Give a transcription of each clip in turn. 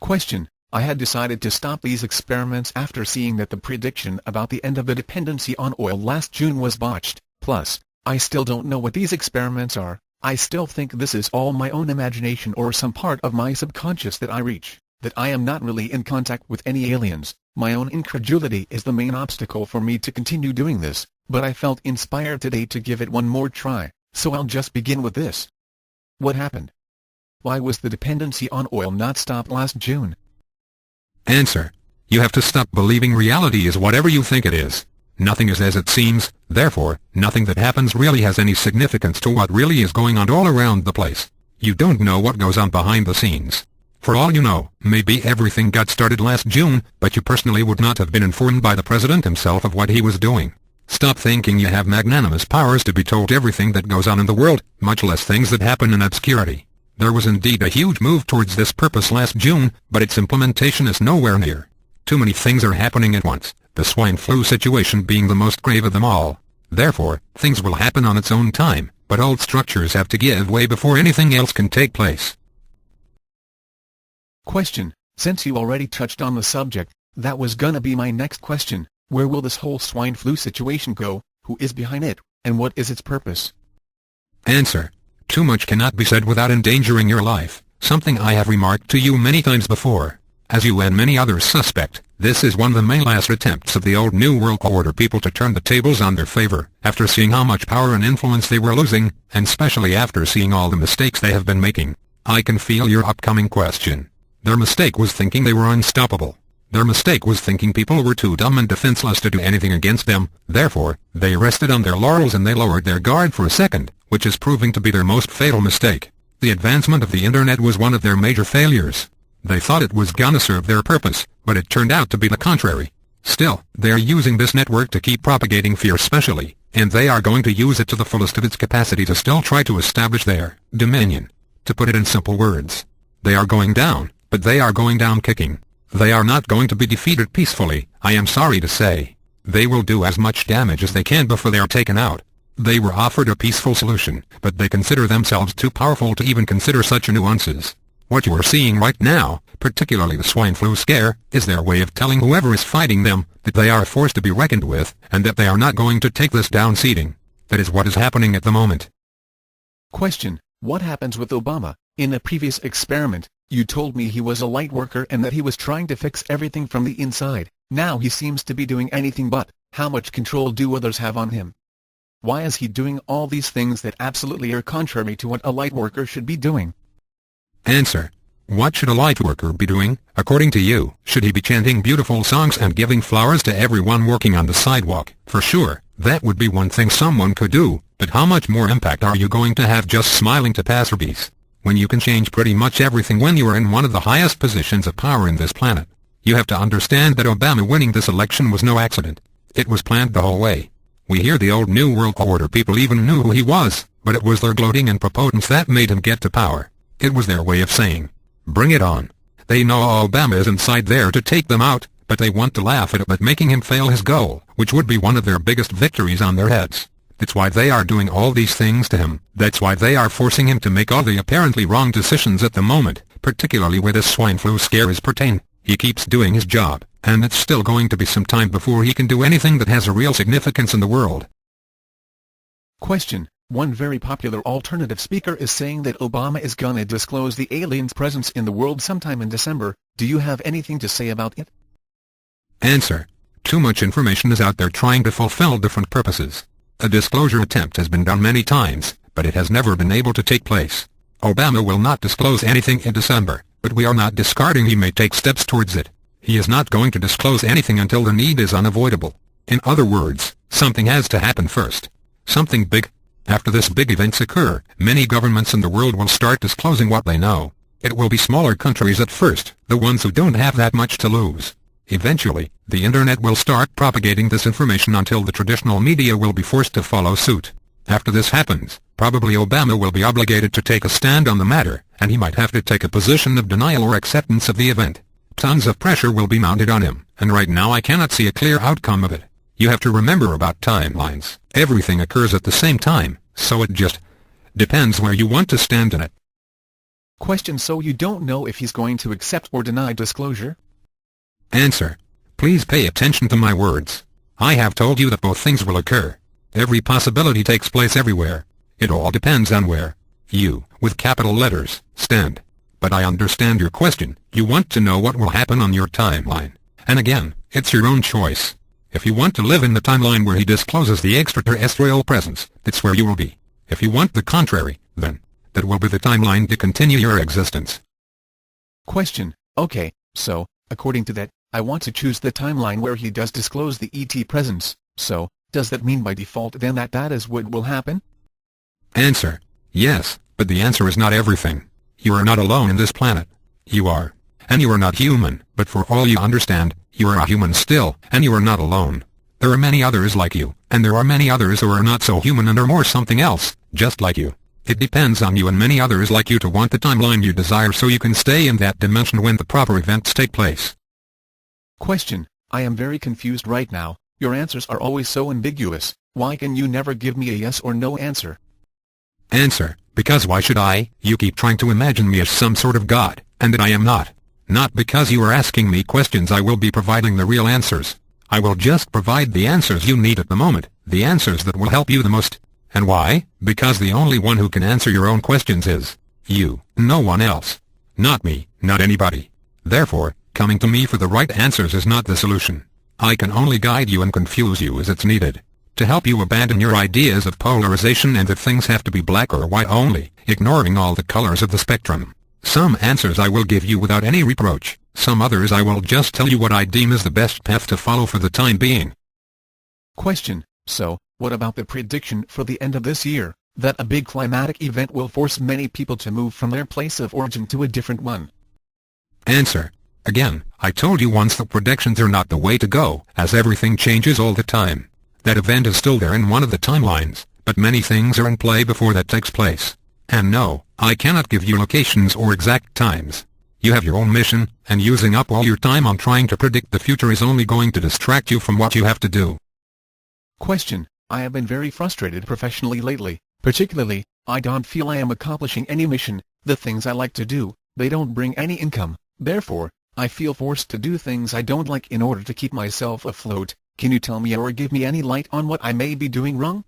Question: I had decided to stop these experiments after seeing that the prediction about the end of the dependency on oil last June was botched. Plus, I still don't know what these experiments are. I still think this is all my own imagination or some part of my subconscious that I reach, that I am not really in contact with any aliens. My own incredulity is the main obstacle for me to continue doing this, but I felt inspired today to give it one more try, so I'll just begin with this. What happened? Why was the dependency on oil not stopped last June? Answer: you have to stop believing reality is whatever you think it is. Nothing is as it seems, therefore, nothing that happens really has any significance to what really is going on all around the place. You don't know what goes on behind the scenes. For all you know, maybe everything got started last June, but you personally would not have been informed by the president himself of what he was doing. Stop thinking you have magnanimous powers to be told everything that goes on in the world, much less things that happen in obscurity. There was indeed a huge move towards this purpose last June, but its implementation is nowhere near. Too many things are happening at once, the swine flu situation being the most grave of them all. Therefore, things will happen on its own time, but old structures have to give way before anything else can take place. Question: since you already touched on the subject, that was gonna be my next question. Where will this whole swine flu situation go? Who is behind it, and what is its purpose? Answer: too much cannot be said without endangering your life, something I have remarked to you many times before. As you and many others suspect, this is one of the main last attempts of the old New World Order people to turn the tables on their favor, after seeing how much power and influence they were losing, and especially after seeing all the mistakes they have been making. I can feel your upcoming question. Their mistake was thinking they were unstoppable. Their mistake was thinking people were too dumb and defenseless to do anything against them. Therefore, they rested on their laurels and they lowered their guard for a second, which is proving to be their most fatal mistake. The advancement of the internet was one of their major failures. They thought it was gonna serve their purpose, but it turned out to be the contrary. Still, they are using this network to keep propagating fear specially, and they are going to use it to the fullest of its capacity to still try to establish their dominion. To put it in simple words, they are going down, but they are going down kicking. They are not going to be defeated peacefully, I am sorry to say. They will do as much damage as they can before they are taken out. They were offered a peaceful solution, but they consider themselves too powerful to even consider such nuances. What you are seeing right now, particularly the swine flu scare, is their way of telling whoever is fighting them that they are a force to be reckoned with, and that they are not going to take this down seating. That is what is happening at the moment. Question: what happens with Obama? In a previous experiment, you told me he was a light worker and that he was trying to fix everything from the inside. Now he seems to be doing anything but. How much control do others have on him? Why is he doing all these things that absolutely are contrary to what a light worker should be doing? Answer: what should a light worker be doing, according to you? Should he be chanting beautiful songs and giving flowers to everyone working on the sidewalk? For sure, that would be one thing someone could do, but how much more impact are you going to have just smiling to passerbys, when you can change pretty much everything when you are in one of the highest positions of power in this planet? You have to understand that Obama winning this election was no accident. It was planned the whole way. We hear the old New World Order people even knew who he was, but it was their gloating and prepotence that made him get to power. It was their way of saying, bring it on. They know Obama is inside there to take them out, but they want to laugh at it but making him fail his goal, which would be one of their biggest victories on their heads. That's why they are doing all these things to him. That's why they are forcing him to make all the apparently wrong decisions at the moment, particularly where this swine flu scare is pertain. He keeps doing his job, and it's still going to be some time before he can do anything that has a real significance in the world. Question: one very popular alternative speaker is saying that Obama is gonna disclose the aliens' presence in the world sometime in December. Do you have anything to say about it? Answer: too much information is out there trying to fulfill different purposes. A disclosure attempt has been done many times, but it has never been able to take place. Obama will not disclose anything in December, but we are not discarding he may take steps towards it. He is not going to disclose anything until the need is unavoidable. In other words, something has to happen first. Something big. After this big events occur, many governments in the world will start disclosing what they know. It will be smaller countries at first, the ones who don't have that much to lose. Eventually, the internet will start propagating this information until the traditional media will be forced to follow suit. After this happens, probably Obama will be obligated to take a stand on the matter, and he might have to take a position of denial or acceptance of the event. Tons of pressure will be mounted on him, and right now I cannot see a clear outcome of it. You have to remember about timelines. Everything occurs at the same time, so it just depends where you want to stand in it. Question: so you don't know if he's going to accept or deny disclosure? Answer: please pay attention to my words. I have told you that both things will occur. Every possibility takes place everywhere. It all depends on where you, with capital letters, stand. But I understand your question. You want to know what will happen on your timeline. And again, it's your own choice. If you want to live in the timeline where he discloses the extraterrestrial presence, that's where you will be. If you want the contrary, then that will be the timeline to continue your existence. Question: okay, so, according to that, I want to choose the timeline where he does disclose the ET presence, so, does that mean by default then that is what will happen? Answer: yes, but the answer is not everything. You are not alone in this planet. You are. And you are not human, but for all you understand, you are a human still, and you are not alone. There are many others like you, and there are many others who are not so human and are more something else, just like you. It depends on you and many others like you to want the timeline you desire so you can stay in that dimension when the proper events take place. Question: I am very confused right now. Your answers are always so ambiguous. Why can you never give me a yes or no answer? Answer: because why should I? You keep trying to imagine me as some sort of god, and that I am not. Not because you are asking me questions I will be providing the real answers. I will just provide the answers you need at the moment, the answers that will help you the most. And why? Because the only one who can answer your own questions is you, no one else. Not me, not anybody. Therefore, coming to me for the right answers is not the solution. I can only guide you and confuse you as it's needed. To help you abandon your ideas of polarization and that things have to be black or white only, ignoring all the colors of the spectrum. Some answers I will give you without any reproach, some others I will just tell you what I deem is the best path to follow for the time being. Question: so, what about the prediction for the end of this year, that a big climatic event will force many people to move from their place of origin to a different one? Answer: again, I told you once that predictions are not the way to go, as everything changes all the time. That event is still there in one of the timelines, but many things are in play before that takes place. And no, I cannot give you locations or exact times. You have your own mission, and using up all your time on trying to predict the future is only going to distract you from what you have to do. Question: I have been very frustrated professionally lately. Particularly, I don't feel I am accomplishing any mission. The things I like to do, they don't bring any income. Therefore, I feel forced to do things I don't like in order to keep myself afloat. Can you tell me or give me any light on what I may be doing wrong?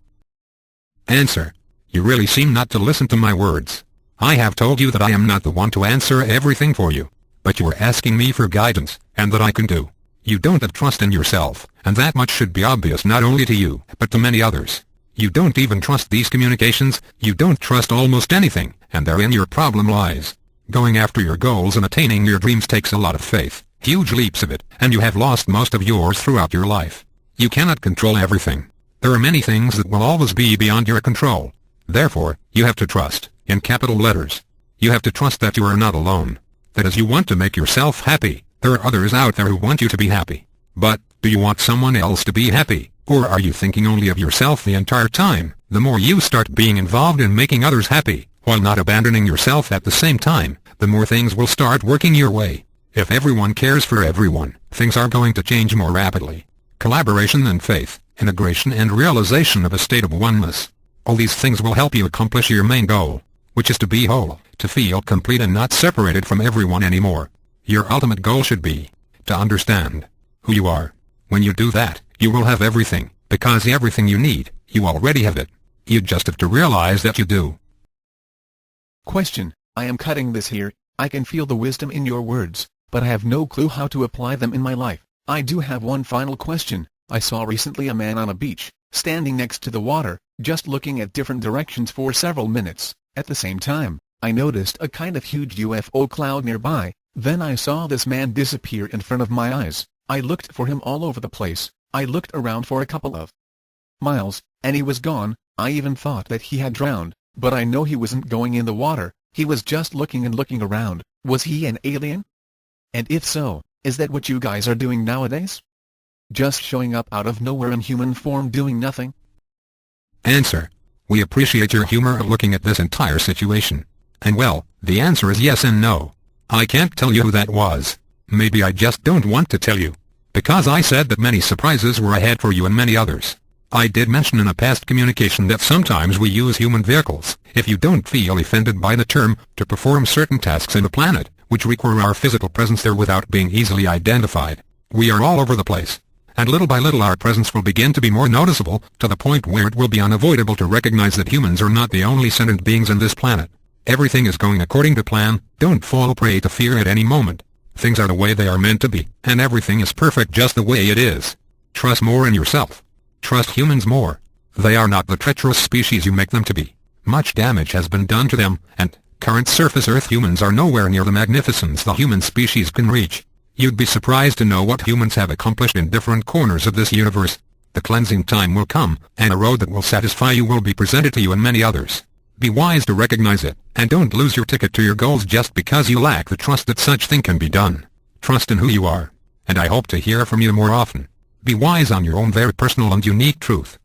Answer: you really seem not to listen to my words. I have told you that I am not the one to answer everything for you. But you are asking me for guidance, and that I can do. You don't have trust in yourself, and that much should be obvious not only to you, but to many others. You don't even trust these communications, you don't trust almost anything, and therein your problem lies. Going after your goals and attaining your dreams takes a lot of faith, huge leaps of it, and you have lost most of yours throughout your life. You cannot control everything. There are many things that will always be beyond your control. Therefore, you have to trust, in capital letters. You have to trust that you are not alone. That as you want to make yourself happy, there are others out there who want you to be happy. But, do you want someone else to be happy, or are you thinking only of yourself the entire time? The more you start being involved in making others happy, while not abandoning yourself at the same time, the more things will start working your way. If everyone cares for everyone, things are going to change more rapidly. Collaboration and faith, integration and realization of a state of oneness. All these things will help you accomplish your main goal, which is to be whole, to feel complete and not separated from everyone anymore. Your ultimate goal should be to understand who you are. When you do that, you will have everything, because everything you need, you already have it. You just have to realize that you do. Question: I am cutting this here. I can feel the wisdom in your words, but I have no clue how to apply them in my life. I do have one final question. I saw recently a man on a beach, standing next to the water, just looking at different directions for several minutes. At the same time, I noticed a kind of huge UFO cloud nearby. Then I saw this man disappear in front of my eyes. I looked for him all over the place. I looked around for a couple of miles, and he was gone. I even thought that he had drowned, but I know he wasn't going in the water. He was just looking and looking around. Was he an alien? And if so, is that what you guys are doing nowadays? Just showing up out of nowhere in human form doing nothing? Answer: we appreciate your humor of looking at this entire situation. And well, the answer is yes and no. I can't tell you who that was. Maybe I just don't want to tell you. Because I said that many surprises were ahead for you and many others. I did mention in a past communication that sometimes we use human vehicles, if you don't feel offended by the term, to perform certain tasks in the planet, which require our physical presence there without being easily identified. We are all over the place, and little by little our presence will begin to be more noticeable, to the point where it will be unavoidable to recognize that humans are not the only sentient beings on this planet. Everything is going according to plan. Don't fall prey to fear at any moment. Things are the way they are meant to be, and everything is perfect just the way it is. Trust more in yourself. Trust humans more. They are not the treacherous species you make them to be. Much damage has been done to them, and current surface Earth humans are nowhere near the magnificence the human species can reach. You'd be surprised to know what humans have accomplished in different corners of this universe. The cleansing time will come, and a road that will satisfy you will be presented to you and many others. Be wise to recognize it, and don't lose your ticket to your goals just because you lack the trust that such thing can be done. Trust in who you are, and I hope to hear from you more often. Be wise on your own very personal and unique truth.